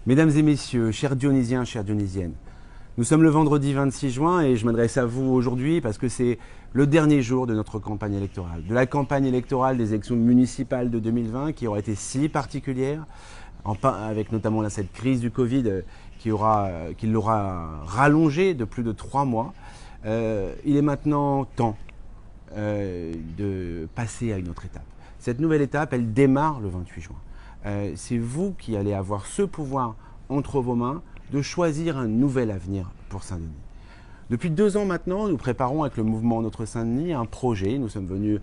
Mesdames et messieurs, chers Dionysiens, chères Dionysiennes, nous sommes le vendredi 26 juin et je m'adresse à vous aujourd'hui parce que c'est le dernier jour de notre campagne électorale, de la campagne électorale des élections municipales de 2020 qui aura été si particulière, avec notamment cette crise du Covid qui l'aura rallongée de plus de 3 mois. Il est maintenant temps de passer à une autre étape. Cette nouvelle étape, elle démarre le 28 juin. C'est vous qui allez avoir ce pouvoir entre vos mains de choisir un nouvel avenir pour Saint-Denis. Depuis 2 ans maintenant, nous préparons avec le mouvement Notre Saint-Denis un projet. Nous sommes venus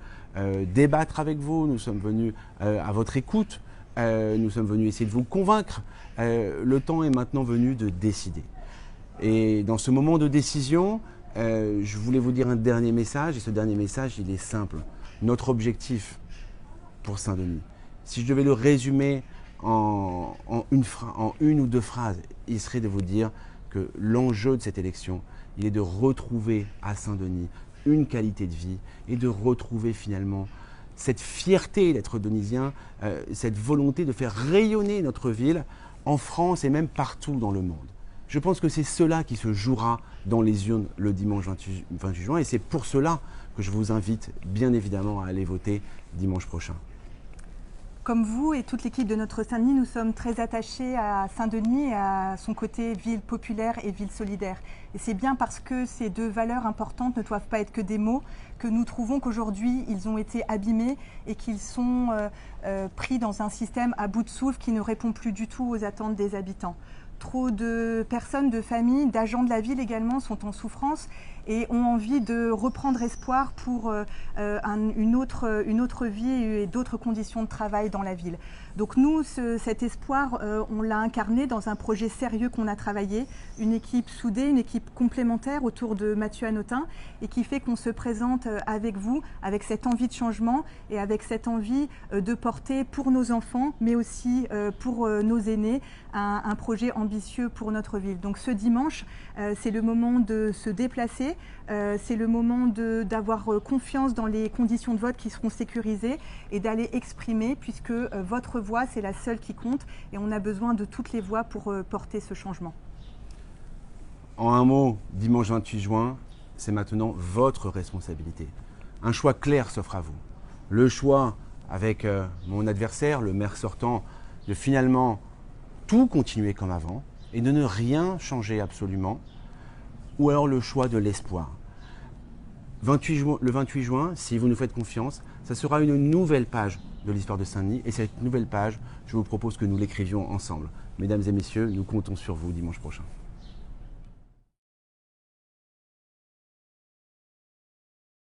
débattre avec vous, nous sommes venus à votre écoute, nous sommes venus essayer de vous convaincre. Le temps est maintenant venu de décider. Et dans ce moment de décision, je voulais vous dire un dernier message, et ce dernier message, il est simple. Notre objectif pour Saint-Denis, si je devais le résumer en une ou deux phrases, il serait de vous dire que l'enjeu de cette élection, il est de retrouver à Saint-Denis une qualité de vie et de retrouver finalement cette fierté d'être Denisien, cette volonté de faire rayonner notre ville en France et même partout dans le monde. Je pense que c'est cela qui se jouera dans les urnes le dimanche 28 juin et c'est pour cela que je vous invite bien évidemment à aller voter dimanche prochain. Comme vous et toute l'équipe de Notre Saint-Denis, nous sommes très attachés à Saint-Denis et à son côté ville populaire et ville solidaire. Et c'est bien parce que ces deux valeurs importantes ne doivent pas être que des mots que nous trouvons qu'aujourd'hui, ils ont été abîmés et qu'ils sont pris dans un système à bout de souffle qui ne répond plus du tout aux attentes des habitants. Trop de personnes, de familles, d'agents de la ville également sont en souffrance et ont envie de reprendre espoir pour une autre vie et d'autres conditions de travail dans la ville. Donc nous, cet espoir, on l'a incarné dans un projet sérieux qu'on a travaillé, une équipe soudée, une équipe complémentaire autour de Mathieu Hanotin et qui fait qu'on se présente avec vous, avec cette envie de changement et avec cette envie de porter pour nos enfants, mais aussi pour nos aînés, un projet ambitieux pour notre ville. Donc ce dimanche, c'est le moment de se déplacer, c'est le moment d'avoir confiance dans les conditions de vote qui seront sécurisées et d'aller exprimer puisque votre voix, c'est la seule qui compte et on a besoin de toutes les voix pour porter ce changement. En un mot, dimanche 28 juin, c'est maintenant votre responsabilité. Un choix clair s'offre à vous. Le choix avec mon adversaire, le maire sortant, de finalement tout continuer comme avant et de ne rien changer absolument, ou alors le choix de l'espoir. Le 28 juin, si vous nous faites confiance, ça sera une nouvelle page de l'histoire de Saint-Denis et cette nouvelle page, je vous propose que nous l'écrivions ensemble. Mesdames et messieurs, nous comptons sur vous dimanche prochain.